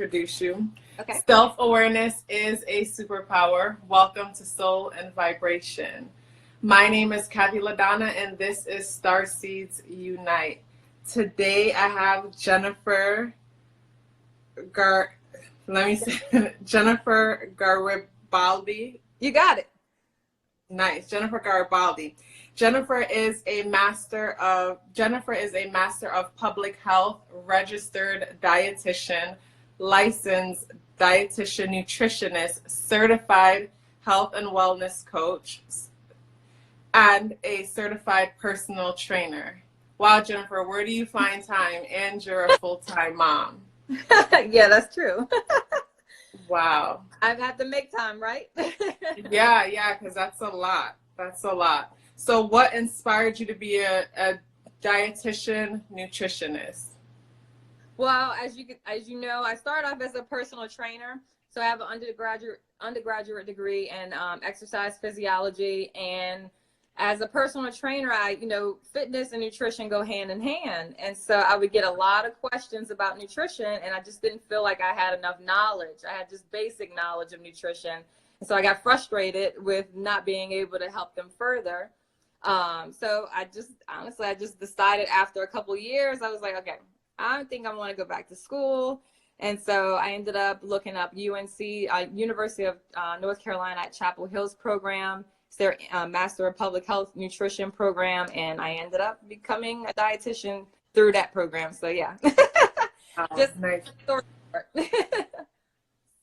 Introduce you. Okay. Self-awareness is a superpower. Welcome to Soul and Vibration. My name is KathyLaDonna, and this is Starseeds Unite. Today I have Jennifer Jennifer Garibaldi. You got it. Nice. Jennifer Garibaldi. Jennifer is a master of public health, registered dietitian, licensed dietitian nutritionist, certified health and wellness coach, and a certified personal trainer. Wow, Jennifer, where do you find time? And you're a full-time mom. Yeah, that's true. Wow. I've had to make time, right? Yeah, because that's a lot. So what inspired you to be a dietitian nutritionist? Well, as you know, I started off as a personal trainer. So I have an undergraduate degree in exercise physiology, and as a personal trainer, fitness and nutrition go hand in hand. And so I would get a lot of questions about nutrition, and I just didn't feel like I had enough knowledge. I had just basic knowledge of nutrition. And so I got frustrated with not being able to help them further. So I just decided after a couple of years, I was like, okay, I think I want to go back to school. And so I ended up looking up UNC, University of North Carolina at Chapel Hill's program. It's their Master of Public Health Nutrition program. And I ended up becoming a dietitian through that program. So yeah, just nice. Short.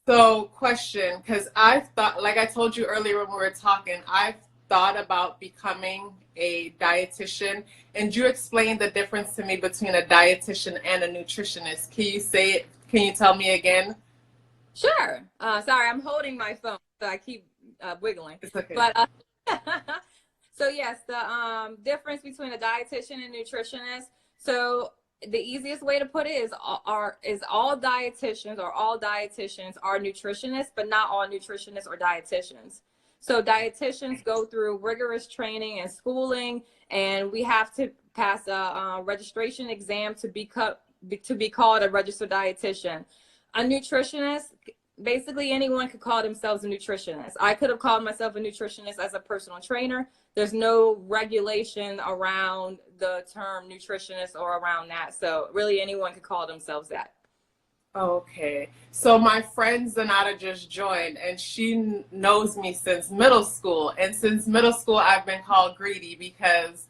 So question, because I've thought, like I told you earlier when we were talking, I've thought about becoming a dietitian, and you explained the difference to me between a dietitian and a nutritionist. Can you tell me again? Sure. Sorry, I'm holding my phone, so I keep wiggling. It's okay. But so yes, the difference between a dietitian and nutritionist. So the easiest way to put it is all dietitians are nutritionists, but not all nutritionists are dietitians. So dietitians go through rigorous training and schooling, and we have to pass a registration exam to be called a registered dietitian. A nutritionist, basically anyone could call themselves a nutritionist. I could have called myself a nutritionist as a personal trainer. There's no regulation around the term nutritionist or around that. So really anyone could call themselves that. Okay. So my friend Zanata just joined, and she knows me since middle school. And since middle school, I've been called greedy because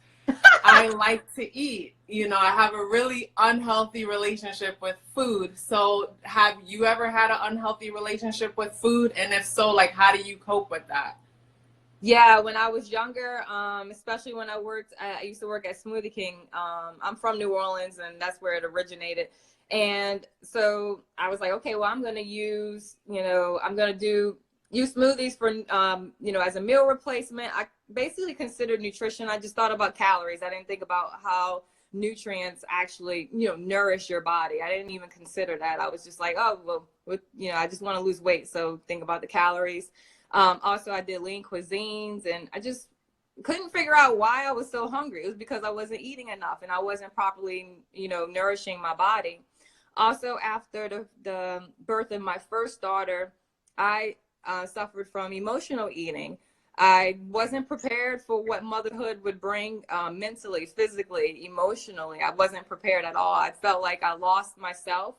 I like to eat. I have a really unhealthy relationship with food. So have you ever had an unhealthy relationship with food? And if so, like, how do you cope with that? Yeah, when I was younger, especially when I used to work at Smoothie King. I'm from New Orleans, and that's where it originated. And so I was like, okay, well, I'm going to use smoothies for, as a meal replacement. I basically considered nutrition. I just thought about calories. I didn't think about how nutrients actually, nourish your body. I didn't even consider that. I was just like, oh, well, I just want to lose weight. So think about the calories. Also, I did lean cuisines, and I just couldn't figure out why I was so hungry. It was because I wasn't eating enough, and I wasn't properly, nourishing my body. Also, after the birth of my first daughter, I suffered from emotional eating. I wasn't prepared for what motherhood would bring mentally, physically, emotionally. I wasn't prepared at all. I felt like I lost myself.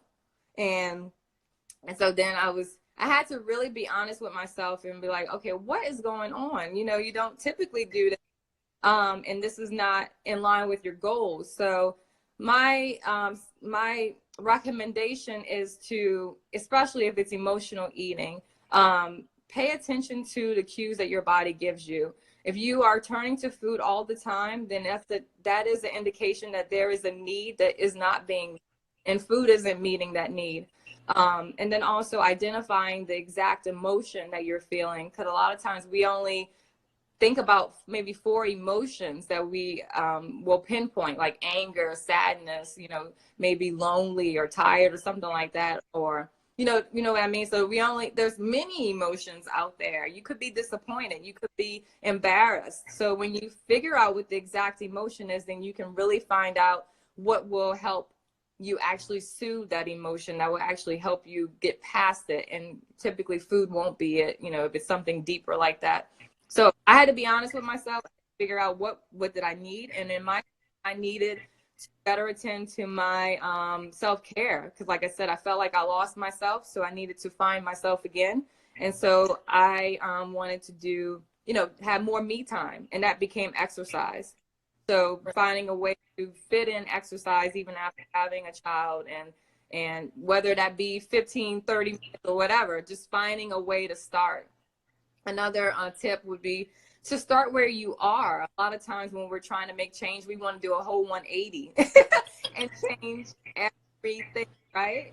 And so then I had to really be honest with myself and be like, okay, what is going on? You don't typically do that. And this is not in line with your goals. So my recommendation is to, especially if it's emotional eating, pay attention to the cues that your body gives you. If you are turning to food all the time, then that is an indication that there is a need that is not being met, and food isn't meeting that need. And then also identifying the exact emotion that you're feeling, because a lot of times we only think about maybe 4 emotions that we will pinpoint, like anger, sadness, maybe lonely or tired or something like that, or you know what I mean? So there's many emotions out there. You could be disappointed, you could be embarrassed. So when you figure out what the exact emotion is, then you can really find out what will help you actually soothe that emotion that will actually help you get past it. And typically food won't be it, you know, if it's something deeper like that. So I had to be honest with myself, figure out what did I need. And in my, I needed to better attend to my self-care. Because like I said, I felt like I lost myself. So I needed to find myself again. And so I wanted to do, you know, have more me time. And that became exercise. So finding a way to fit in exercise even after having a child, and whether that be 15, 30 minutes or whatever, just finding a way to start. Another tip would be to start where you are. A lot of times when we're trying to make change, we want to do a whole 180 and change everything, right?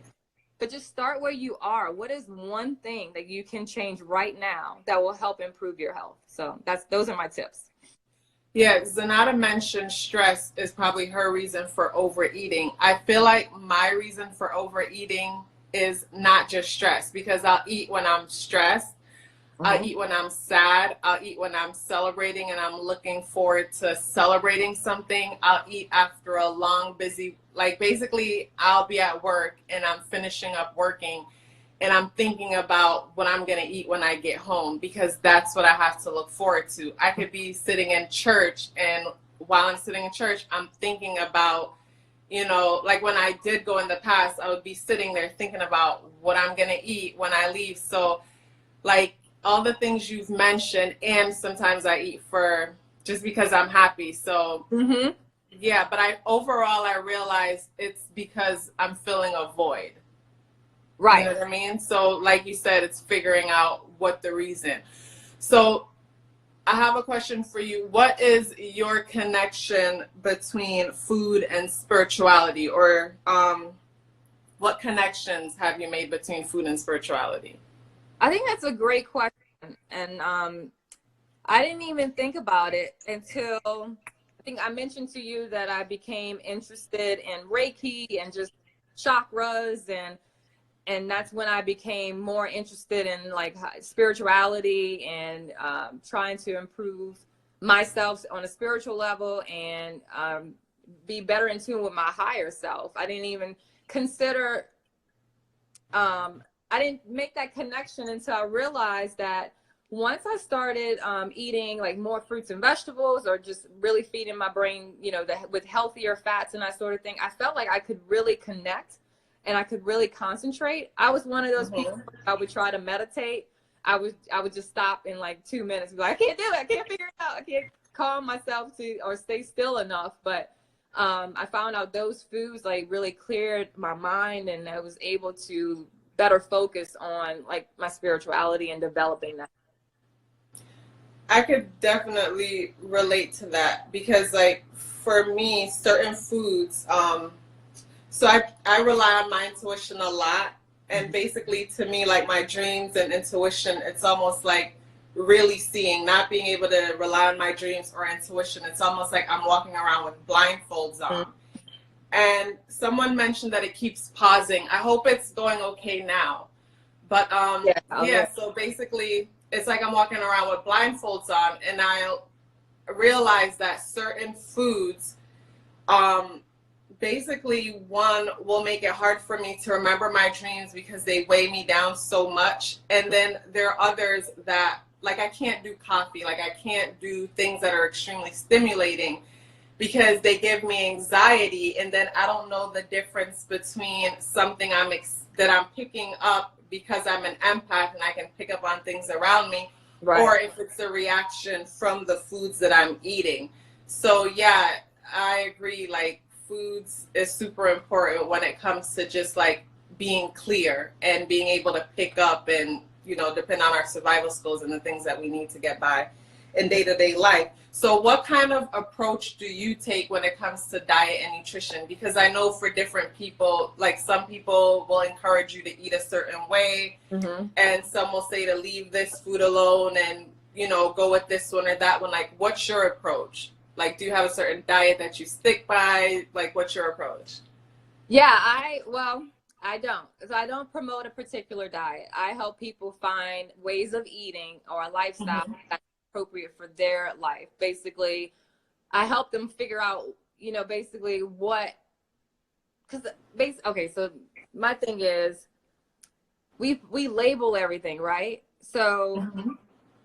But just start where you are. What is one thing that you can change right now that will help improve your health? So those are my tips. Yeah, Zanata mentioned stress is probably her reason for overeating. I feel like my reason for overeating is not just stress, because I'll eat when I'm stressed. I'll eat when I'm sad. I'll eat when I'm celebrating and I'm looking forward to celebrating something. I'll eat after a long, busy, like basically I'll be at work and I'm finishing up working and I'm thinking about what I'm going to eat when I get home, because that's what I have to look forward to. I could be sitting in church, and while I'm sitting in church, I'm thinking about, you know, like when I did go in the past, I would be sitting there thinking about what I'm going to eat when I leave. So like all the things you've mentioned, and sometimes I eat for just because I'm happy. So yeah, but overall I realize it's because I'm filling a void. Right. You know what I mean? So like you said, it's figuring out what the reason. So I have a question for you. What is your connection between food and spirituality, or what connections have you made between food and spirituality? I think that's a great question. And I didn't even think about it until I think I mentioned to you that I became interested in Reiki and just chakras, and that's when I became more interested in like spirituality and trying to improve myself on a spiritual level and be better in tune with my higher self. I didn't even consider, I didn't make that connection until I realized that once I started eating like more fruits and vegetables, or just really feeding my brain, you know, with healthier fats and that sort of thing, I felt like I could really connect and I could really concentrate. I was one of those people, I would try to meditate. I would just stop in like 2 minutes and be like, I can't do it. I can't figure it out. I can't calm myself to or stay still enough. But I found out those foods like really cleared my mind, and I was able to better focus on like my spirituality and developing that. I could definitely relate to that, because like for me, certain foods, so I rely on my intuition a lot. And basically to me, like my dreams and intuition, it's almost like really seeing, not being able to rely on my dreams or intuition. It's almost like I'm walking around with blindfolds on. And someone mentioned that it keeps pausing. I hope it's going okay now. But yeah, so basically it's like I'm walking around with blindfolds on, and I realize that certain foods, basically one will make it hard for me to remember my dreams because they weigh me down so much. And then there are others that, like, I can't do coffee, like I can't do things that are extremely stimulating because they give me anxiety. And then I don't know the difference between something that I'm picking up because I'm an empath and I can pick up on things around me, or if it's a reaction from the foods that I'm eating. So yeah, I agree, like foods is super important when it comes to just like being clear and being able to pick up and, you know, depend on our survival skills and the things that we need to get by in day-to-day life. So what kind of approach do you take when it comes to diet and nutrition? Because I know for different people, like some people will encourage you to eat a certain way, and some will say to leave this food alone and, you know, go with this one or that one. Like, what's your approach? Like, do you have a certain diet that you stick by? Like, what's your approach? Yeah, I don't. So I don't promote a particular diet. I help people find ways of eating or a lifestyle that's appropriate for their life. Basically, I help them figure out, you know, basically what because okay, so my thing is we label everything, right? So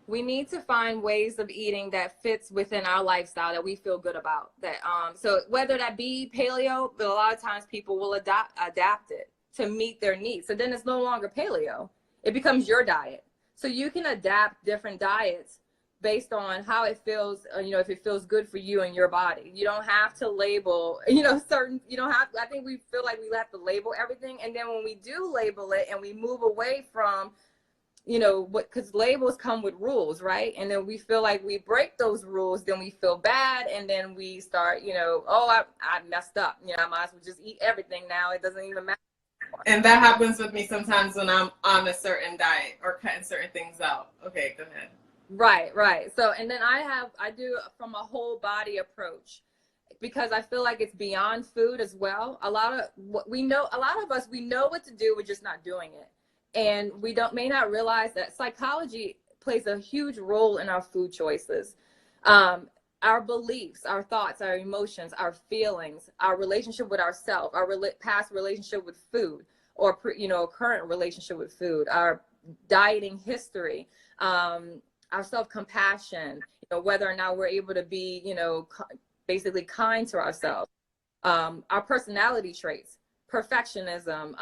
we need to find ways of eating that fits within our lifestyle that we feel good about. That so whether that be paleo, but a lot of times people will adapt it to meet their needs. So then it's no longer paleo. It becomes your diet. So you can adapt different diets based on how it feels, you know, if it feels good for you and your body. You don't have to label, you know, certain, you don't have, I think we feel like we have to label everything. And then when we do label it and we move away from, you know, what, because labels come with rules, right? And then we feel like we break those rules, then we feel bad. And then we start, you know, oh, I messed up. You know, I might as well just eat everything now. It doesn't even matter. And that happens with me sometimes when I'm on a certain diet or cutting certain things out. Okay, go ahead. Right. So, and then I do from a whole body approach, because I feel like it's beyond food as well. A lot of us, we know what to do, we're just not doing it. And we may not realize that psychology plays a huge role in our food choices. Our beliefs, our thoughts, our emotions, our feelings, our relationship with ourselves, our past relationship with food, or you know, current relationship with food, our dieting history, our self-compassion, you know, whether or not we're able to be, you know, basically kind to ourselves, our personality traits, perfectionism,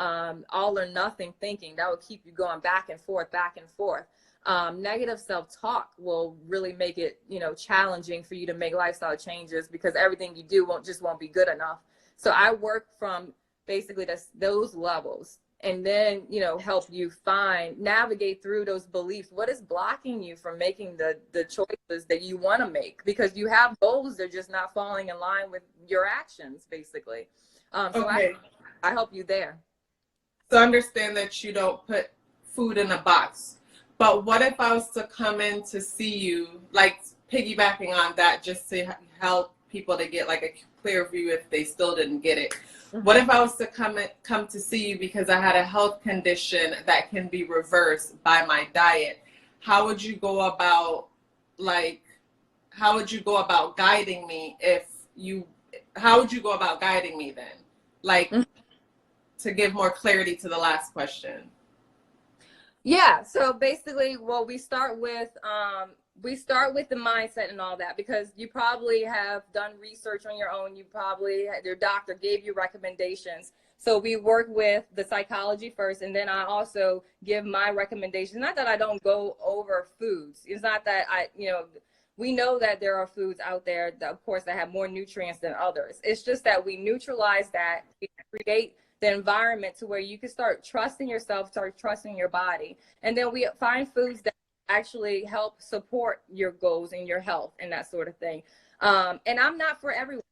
all or nothing thinking that will keep you going back and forth. Negative self-talk will really make it, you know, challenging for you to make lifestyle changes, because everything you do won't be good enough. So I work from basically those levels, and then, you know, help you navigate through those beliefs. What is blocking you from making the choices that you want to make? Because you have goals, they're just not falling in line with your actions, basically. So Okay. I help you there. So understand that you don't put food in a box. But what if I was to come in to see you, like piggybacking on that, just to help people to get like a clear view if they still didn't get it? What if I was to come to see you because I had a health condition that can be reversed by my diet? How would you go about guiding me how would you go about guiding me then? Like, to give more clarity to the last question. Yeah. So basically, well, we start with the mindset and all that, because you probably have done research on your own. Your doctor gave you recommendations. So we work with the psychology first, and then I also give my recommendations. Not that I don't go over foods. It's not that we know that there are foods out there that, of course, that have more nutrients than others. It's just that we neutralize that, we create the environment to where you can start trusting yourself, start trusting your body. And then we find foods that actually help support your goals and your health and that sort of thing. And I'm not for everyone.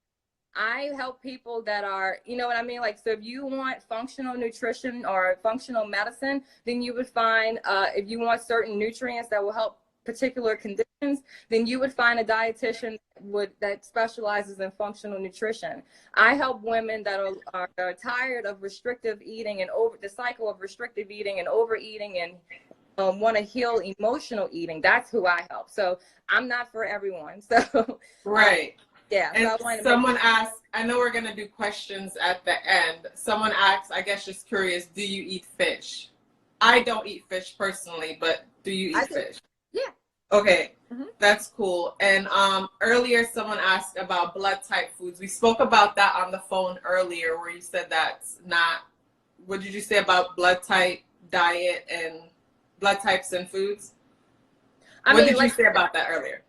I help people that are, you know what I mean? Like, so if you want functional nutrition or functional medicine, then you would find, if you want certain nutrients that will help particular conditions, then you would find a dietitian that specializes in functional nutrition. I help women that are tired of restrictive eating and the cycle of restrictive eating and overeating, and want to heal emotional eating. That's who I help. So I'm not for everyone. So right. Yeah. And so someone asked, I know we're going to do questions at the end. Someone asked, I guess just curious, do you eat fish? I don't eat fish personally, but do you eat fish? Yeah. Okay, that's cool. And earlier someone asked about blood type foods. We spoke about that on the phone earlier, where you said that's not, what did you say about blood type diet and blood types and foods? What did you say about that earlier?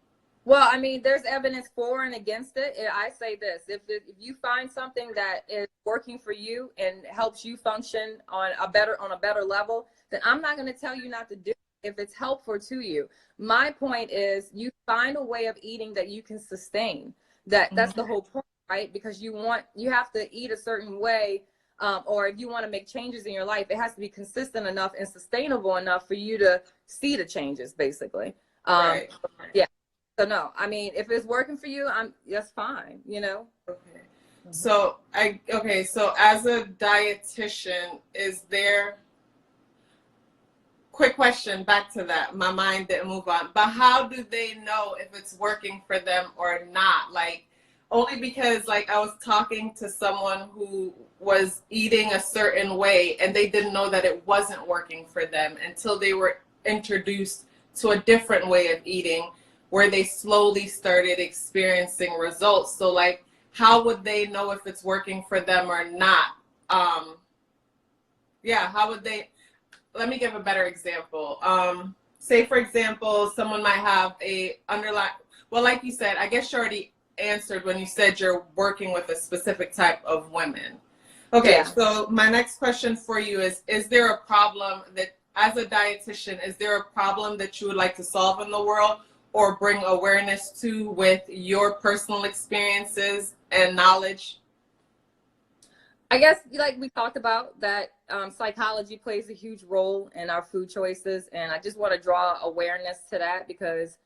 Well, I mean, there's evidence for and against it. I say this: if you find something that is working for you and helps you function on a better level, then I'm not going to tell you not to do it if it's helpful to you. My point is, you find a way of eating that you can sustain. That's the whole point, right? Because you have to eat a certain way, or if you want to make changes in your life, it has to be consistent enough and sustainable enough for you to see the changes, basically. Right. Yeah. So no, I mean, if it's working for you, that's fine, you know? Okay. So so as a dietitian, quick question back to that. My mind didn't move on. But how do they know if it's working for them or not? Like, Only because like I was talking to someone who was eating a certain way and they didn't know that it wasn't working for them until they were introduced to a different way of eating where they slowly started experiencing results. So like, how would they know if it's working for them or not? Yeah, how would they, let me give a better example. Say for example, someone might have a underlying, well, like you said, I guess you already answered when you said you're working with a specific type of women. Okay, Yeah. so my next question for you is there a problem that, as a dietitian, is there a problem that you would like to solve in the world or bring awareness to with your personal experiences and knowledge? I guess, like we talked about, that psychology plays a huge role in our food choices. And I just want to draw awareness to that, because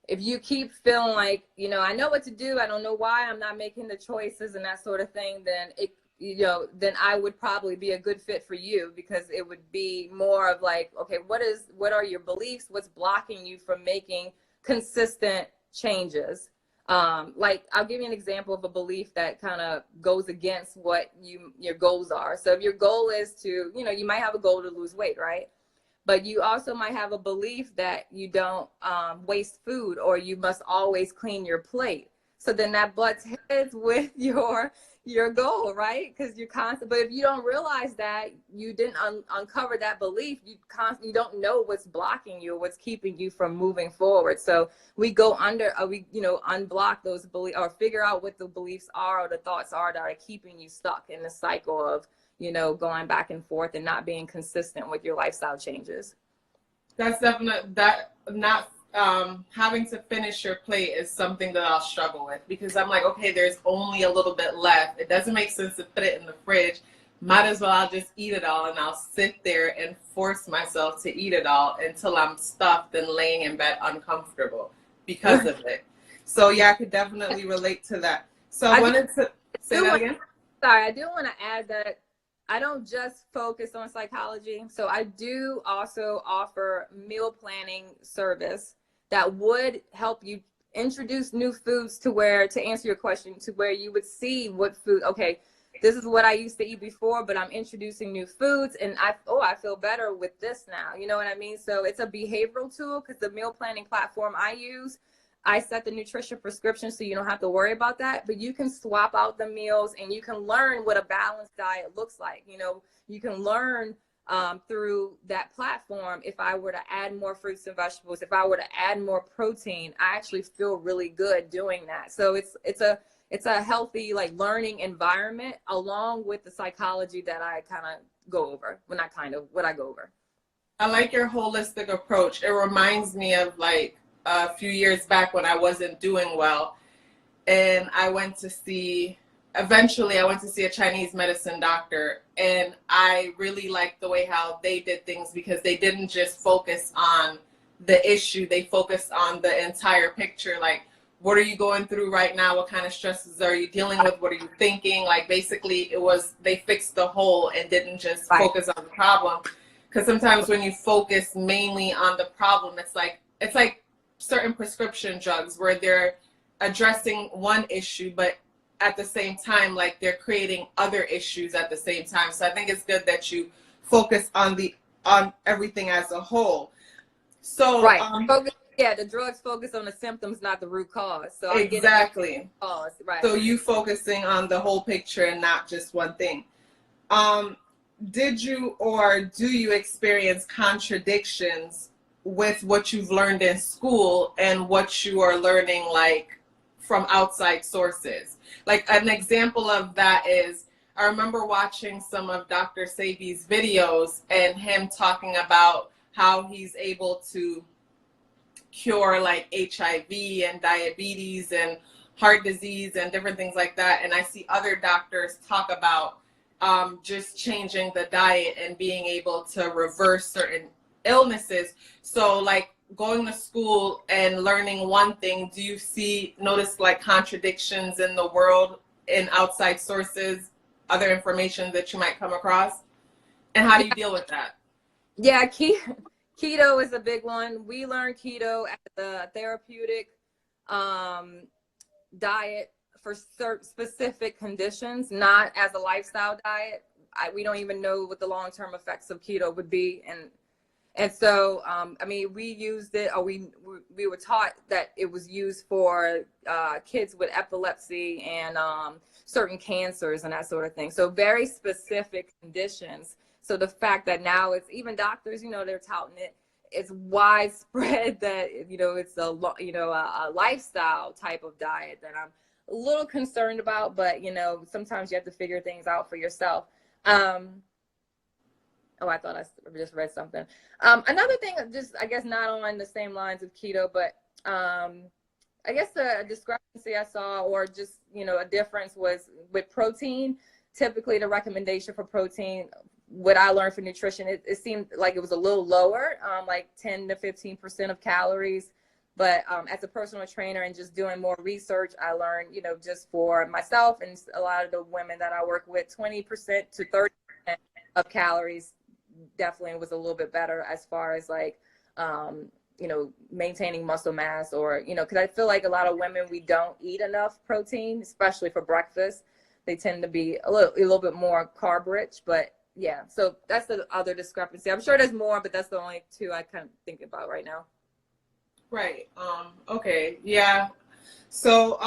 if you keep feeling like, you know, I know what to do, I don't know why I'm not making the choices and that sort of thing, then it, you know, then I would probably be a good fit for you, because it would be more of like, okay, what are your beliefs? What's blocking you from making consistent changes? Like, I'll give you an example of a belief that kind of goes against what your goals are. So if your goal is to, you know, you might have a goal to lose weight, right? But you also might have a belief that you don't waste food, or you must always clean your plate. So then that butts heads with your goal, right? Because you're constant. But if you don't realize that you didn't uncover that belief, you don't know what's blocking you, what's keeping you from moving forward. So we go unblock those beliefs, or figure out what the beliefs are or the thoughts are that are keeping you stuck in the cycle of, you know, going back and forth and not being consistent with your lifestyle changes. That's definite. That not having to finish your plate is something that I'll struggle with, because I'm like, okay, there's only a little bit left. It doesn't make sense to put it in the fridge. Might as well I'll just eat it all, and I'll sit there and force myself to eat it all until I'm stuffed and laying in bed uncomfortable because of it. So yeah, I could definitely relate to that. So I wanted to say that again. Sorry, I do want to add that I don't just focus on psychology. So I do also offer meal planning service that would help you introduce new foods to answer your question, to where you would see what food, okay, this is what I used to eat before, but I'm introducing new foods, and I feel better with this now. You know what I mean? So it's a behavioral tool, because the meal planning platform I use, I set the nutrition prescription, so you don't have to worry about that. But you can swap out the meals, and you can learn what a balanced diet looks like. You know, you can learn through that platform. If I were to add more fruits and vegetables, if I were to add more protein, I actually feel really good doing that. So it's a healthy, like, learning environment, along with the psychology that I kind of go over. Well, not kind of, what I go over. I like your holistic approach. It reminds me of like a few years back when I wasn't doing well, and eventually I went to see a Chinese medicine doctor, and I really liked the way how they did things, because they didn't just focus on the issue, they focused on the entire picture. Like, what are you going through right now? What kind of stresses are you dealing with? What are you thinking? Like, basically they fixed the whole and didn't just focus on the problem. Because sometimes when you focus mainly on the problem, it's like certain prescription drugs where they're addressing one issue, but at the same time, like, they're creating other issues at the same time. So I think it's good that you focus on everything as a whole. So right. The drugs focus on the symptoms, not the root cause. So exactly. Cause, right. So you focusing on the whole picture and not just one thing. Did you or do you experience contradictions with what you've learned in school and what you are learning, like, from outside sources? Like, an example of that is, I remember watching some of Dr. Sebi's videos and him talking about how he's able to cure like HIV and diabetes and heart disease and different things like that. And I see other doctors talk about just changing the diet and being able to reverse certain illnesses. So, like, going to school and learning one thing, do you notice like contradictions in the world, in outside sources, other information that you might come across? And how do you deal with that? Yeah, keto is a big one. We learned keto as a therapeutic diet for certain specific conditions, not as a lifestyle diet. We don't even know what the long-term effects of keto would be. And so, I mean, we used it, or we were taught that it was used for kids with epilepsy and certain cancers and that sort of thing. So very specific conditions. So the fact that now it's even doctors, you know, they're touting it. It's widespread that, you know, it's a lifestyle type of diet that I'm a little concerned about, but, you know, sometimes you have to figure things out for yourself. Oh, I thought I just read something. Another thing, just, I guess, not on the same lines of keto, but I guess a discrepancy I saw, or just, you know, a difference was with protein. Typically the recommendation for protein, what I learned for nutrition, it seemed like it was a little lower, like 10 to 15% of calories. But as a personal trainer and just doing more research, I learned, you know, just for myself and a lot of the women that I work with, 20% to 30% of calories definitely was a little bit better as far as like, you know, maintaining muscle mass, or, you know, because I feel like a lot of women, we don't eat enough protein, especially for breakfast. They tend to be a little bit more carb rich, but yeah, so that's the other discrepancy. I'm sure there's more, but that's the only two I kind of think about right now. Right. Okay. Yeah. So,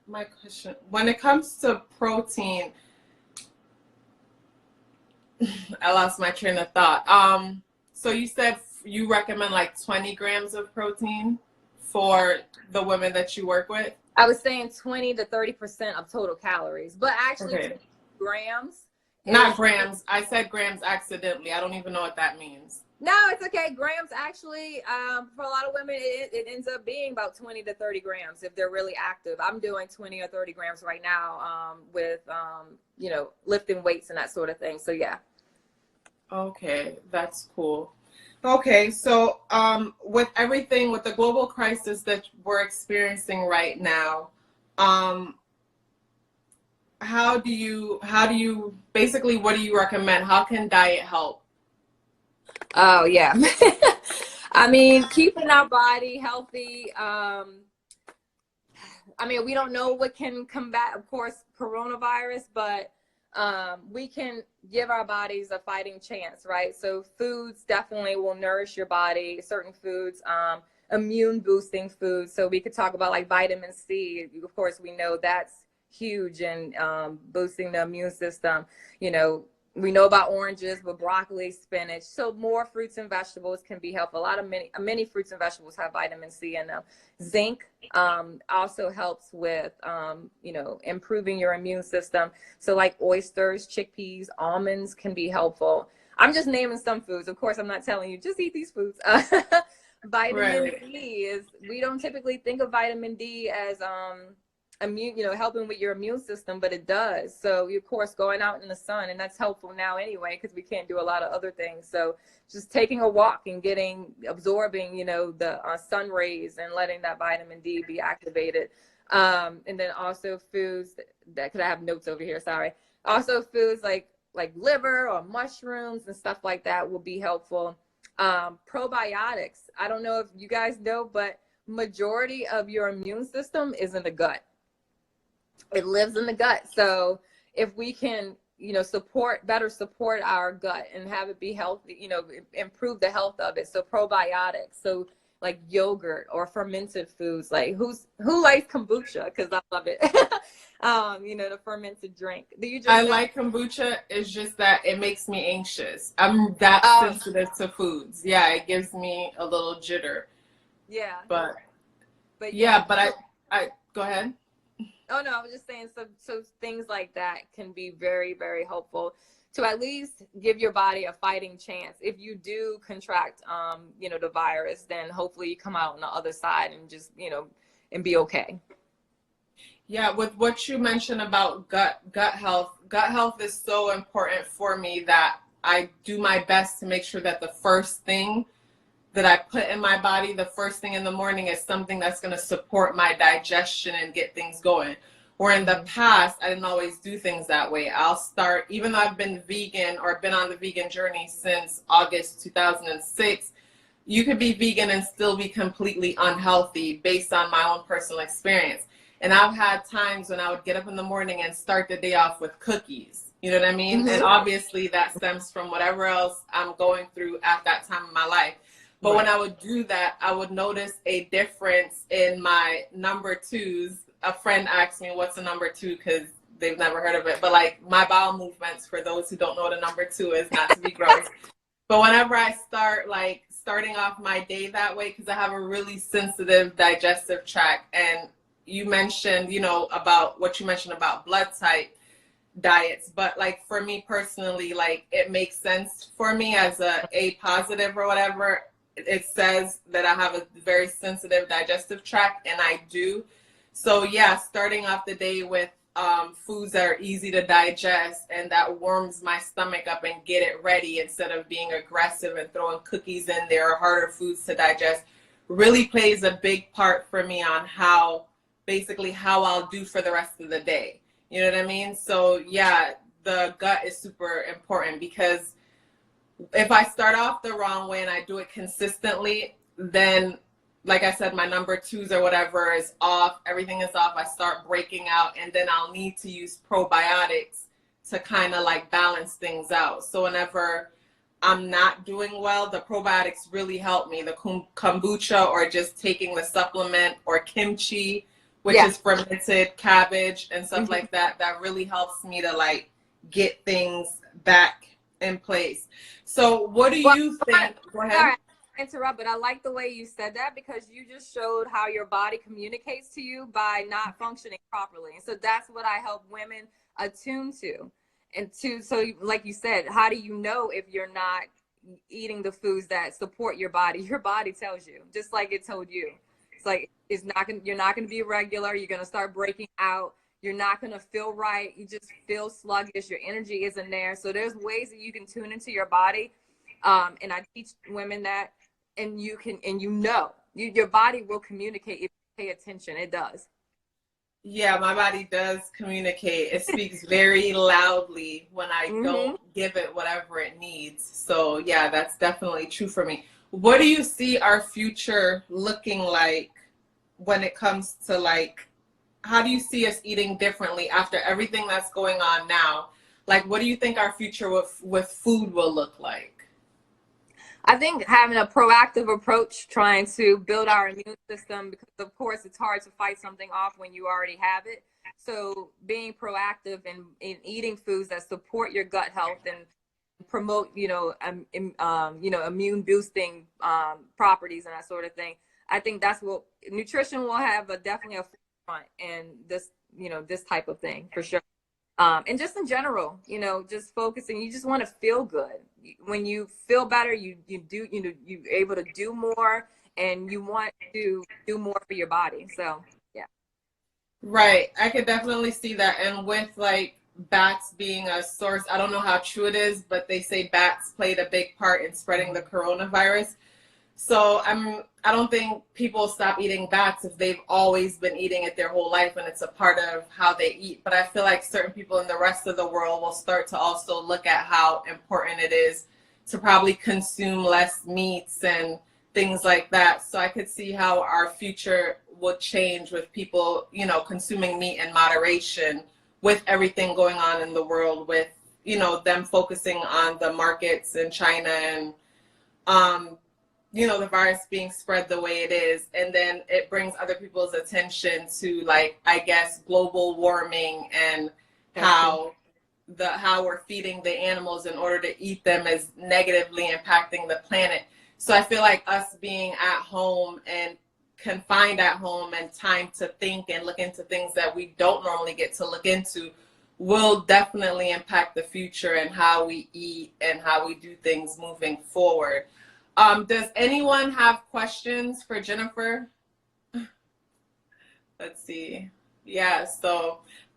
my question, when it comes to protein, I lost my train of thought. So you said you recommend like 20 grams of protein for the women that you work with? I was saying 20 to 30% of total calories, but actually Okay. grams. Not grams. I said grams accidentally. I don't even know what that means. No, it's okay. Grams actually, for a lot of women, it ends up being about 20 to 30 grams if they're really active. I'm doing 20 or 30 grams right now with, you know, lifting weights and that sort of thing. So, yeah. Okay, that's cool. Okay, so with everything, with the global crisis that we're experiencing right now, how do you basically, what do you recommend? How can diet help? Oh, yeah. I mean, keeping our body healthy. I mean, we don't know what can combat, of course, coronavirus, but we can give our bodies a fighting chance, right? So foods definitely will nourish your body, certain foods, immune boosting foods. So we could talk about like vitamin C. Of course, we know that's huge in boosting the immune system. You know, we know about oranges, but broccoli, spinach. So more fruits and vegetables can be helpful. Many fruits and vegetables have vitamin C in them. Zinc also helps with, you know, improving your immune system. So like oysters, chickpeas, almonds can be helpful. I'm just naming some foods. Of course, I'm not telling you just eat these foods. Vitamin D is, we don't typically think of vitamin D as immune, you know, helping with your immune system, but it does. So of course going out in the sun, and that's helpful now anyway, because we can't do a lot of other things. So just taking a walk and absorbing, you know, the sun rays and letting that vitamin D be activated. And then also foods that, because I have notes over here, sorry. Also foods like liver or mushrooms and stuff like that will be helpful. Probiotics, I don't know if you guys know, but majority of your immune system is in the gut. It lives in the gut. So if we can, you know, better support our gut and have it be healthy, you know, improve the health of it. So probiotics, so like yogurt or fermented foods, like who likes kombucha? Because I love it. You know, the fermented drink. I like kombucha. It's just that it makes me anxious. I'm that sensitive to foods. Yeah, it gives me a little jitter. Yeah. But yeah, but I go ahead. Oh no, I was just saying, so things like that can be very, very helpful to at least give your body a fighting chance. If you do contract, you know, the virus, then hopefully you come out on the other side and just, you know, and be okay. Yeah, with what you mentioned about gut health is so important for me that I do my best to make sure that the first thing that I put in my body, the first thing in the morning, is something that's going to support my digestion and get things going. Or in the past, I didn't always do things that way. I'll start, even though I've been vegan or been on the vegan journey since August 2006, you could be vegan and still be completely unhealthy based on my own personal experience. And I've had times when I would get up in the morning and start the day off with cookies. You know what I mean? And obviously that stems from whatever else I'm going through at that time in my life. But when I would do that, I would notice a difference in my number twos. A friend asked me, what's a number two? Because they've never heard of it. But like my bowel movements, for those who don't know what a number two is, not to be gross. But whenever I start like starting off my day that way, because I have a really sensitive digestive tract, and you mentioned, you know, about what you mentioned about blood type diets, but like for me personally, like it makes sense for me as a positive or whatever. It says that I have a very sensitive digestive tract, and I do. So yeah, starting off the day with foods that are easy to digest and that warms my stomach up and get it ready, instead of being aggressive and throwing cookies in there or harder foods to digest, really plays a big part for me on how I'll do for the rest of the day. You know what I mean? So yeah, the gut is super important, because if I start off the wrong way and I do it consistently, then like I said, my number twos or whatever is off. Everything is off. I start breaking out, and then I'll need to use probiotics to kind of like balance things out. So whenever I'm not doing well, the probiotics really help me. The kombucha, or just taking the supplement, or kimchi, which is fermented cabbage and stuff like that, that really helps me to like get things back in place. So what do you think? Go ahead. Sorry, interrupt, but I like the way you said that, because you just showed how your body communicates to you by not functioning properly. And so that's what I help women attune to. And so like you said, how do you know if you're not eating the foods that support your body? Your body tells you, just like it told you. It's like, you're not going to be regular. You're going to start breaking out. You're not going to feel right. You just feel sluggish. Your energy isn't there. So there's ways that you can tune into your body. And I teach women that, and your body will communicate if you pay attention. It does. Yeah, my body does communicate. It speaks very loudly when I don't give it whatever it needs. So yeah, that's definitely true for me. What do you see our future looking like when it comes to like, how do you see us eating differently after everything that's going on now? Like, what do you think our future with food will look like? I think having a proactive approach, trying to build our immune system, because of course it's hard to fight something off when you already have it. So being proactive in eating foods that support your gut health and promote, immune boosting properties and that sort of thing. I think that's what nutrition will have definitely a front in this type of thing for sure. And just in general, just focusing, you just want to feel good. When you feel better, you're able to do more, and you want to do more for your body. So, yeah. Right. I could definitely see that. And with like bats being a source, I don't know how true it is, but they say bats played a big part in spreading the coronavirus. So I don't think people stop eating bats if they've always been eating it their whole life and it's a part of how they eat. But I feel like certain people in the rest of the world will start to also look at how important it is to probably consume less meats and things like that. So I could see how our future would change with people, consuming meat in moderation, with everything going on in the world, with, them focusing on the markets in China and, the virus being spread the way it is. And then it brings other people's attention to, like, I guess, global warming and how we're feeding the animals in order to eat them is negatively impacting the planet. So I feel like us being at home and confined at home and time to think and look into things that we don't normally get to look into will definitely impact the future and how we eat and how we do things moving forward. Does anyone have questions for Jennifer? Let's see. Yeah,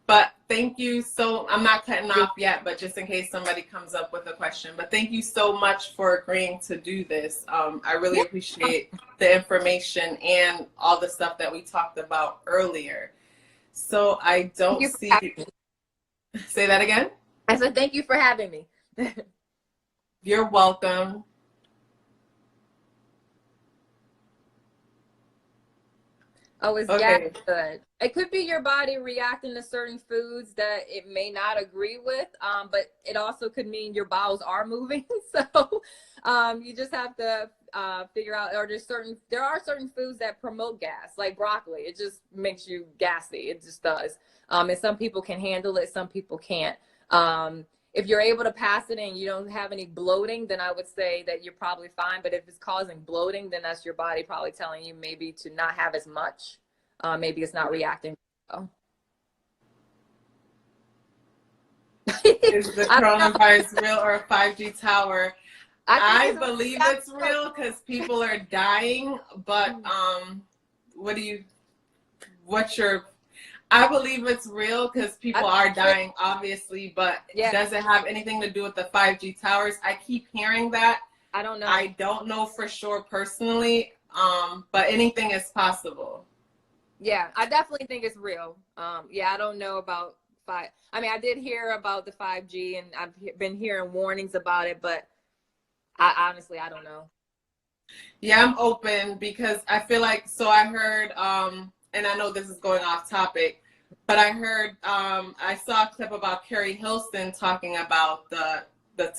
but thank you. So I'm not cutting off yet, but just in case somebody comes up with a question. But thank you so much for agreeing to do this. I really appreciate the information and all the stuff that we talked about earlier. So I don't see. Say that again? I said, thank you for having me. You're welcome. Oh, it's gas Okay. good. It could be your body reacting to certain foods that it may not agree with, but it also could mean your bowels are moving. So you just have to figure out, or there are certain foods that promote gas, like broccoli. It just makes you gassy. It just does. And some people can handle it, some people can't. If you're able to pass it and you don't have any bloating, then I would say that you're probably fine. But if it's causing bloating, then that's your body probably telling you maybe to not have as much. Maybe it's not reacting well. Is the coronavirus real or a 5G tower? I believe it's real because people are dying, but I believe it's real because people are dying, obviously, but does it have anything to do with the 5G towers? I keep hearing that. I don't know. I don't know for sure personally, but anything is possible. Yeah, I definitely think it's real. Yeah, I don't know about I did hear about the 5G, and I've been hearing warnings about it, but I honestly don't know. Yeah, I'm open because I feel like, so I heard, and I know this is going off topic, but I heard, I saw a clip about Carrie Hilson talking about the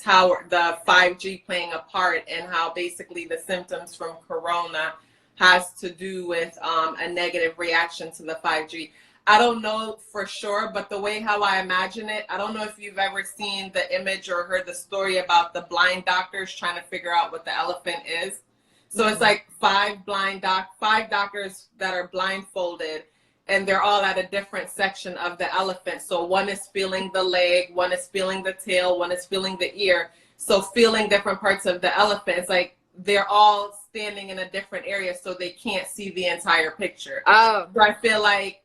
tower, the 5G playing a part, and how basically the symptoms from corona has to do with a negative reaction to the 5G. I don't know for sure, but the way how I imagine it, I don't know if you've ever seen the image or heard the story about the blind doctors trying to figure out what the elephant is. So it's like five doctors that are blindfolded, and they're all at a different section of the elephant. So one is feeling the leg, one is feeling the tail, one is feeling the ear. So feeling different parts of the elephant. It's like they're all standing in a different area, so they can't see the entire picture. Oh. So I feel like,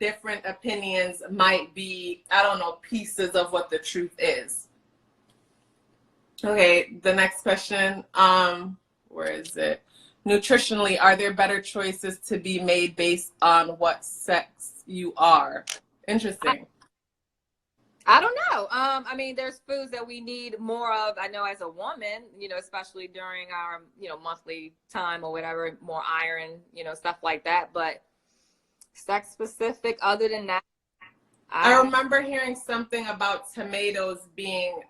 different opinions might be, I don't know, pieces of what the truth is. Okay, the next question. Where is it? Nutritionally, are there better choices to be made based on what sex you are? Interesting. I don't know. There's foods that we need more of. I know as a woman, especially during our, monthly time or whatever, more iron, stuff like that. But sex specific, other than that, I remember hearing something about tomatoes being,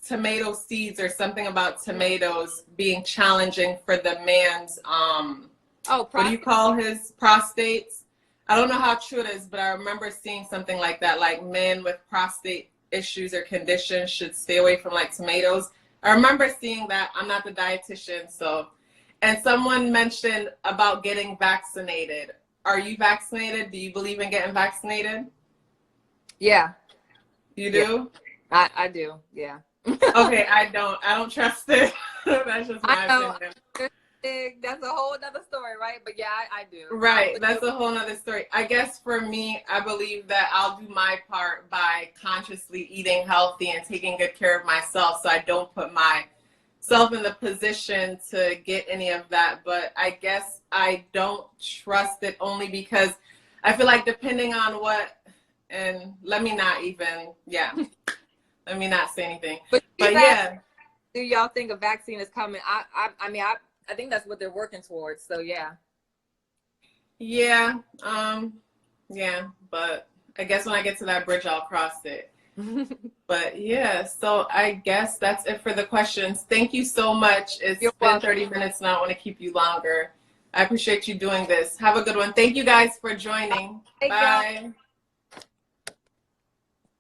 tomato seeds or something about tomatoes being challenging for the man's, what do you call his prostates? I don't know how true it is, but I remember seeing something like that, like men with prostate issues or conditions should stay away from like tomatoes. I remember seeing that. I'm not the dietitian, so. And someone mentioned about getting vaccinated. Are you vaccinated? Do you believe in getting vaccinated? Yeah. You do? Yeah. I do, yeah. Okay, I don't trust it. That's just my opinion. That's a whole other story, right? But yeah, I do. Right, that's a whole other story. I guess for me, I believe that I'll do my part by consciously eating healthy and taking good care of myself, so I don't put myself in the position to get any of that. But I guess I don't trust it only because I feel like depending on what, and let me not say anything. But yeah. Do y'all think a vaccine is coming? I think that's what they're working towards. So yeah. Yeah. Yeah. But I guess when I get to that bridge, I'll cross it. But yeah, so I guess that's it for the questions. Thank you so much. It's been 30 minutes now. I want to keep you longer. I appreciate you doing this. Have a good one. Thank you guys for joining. Bye.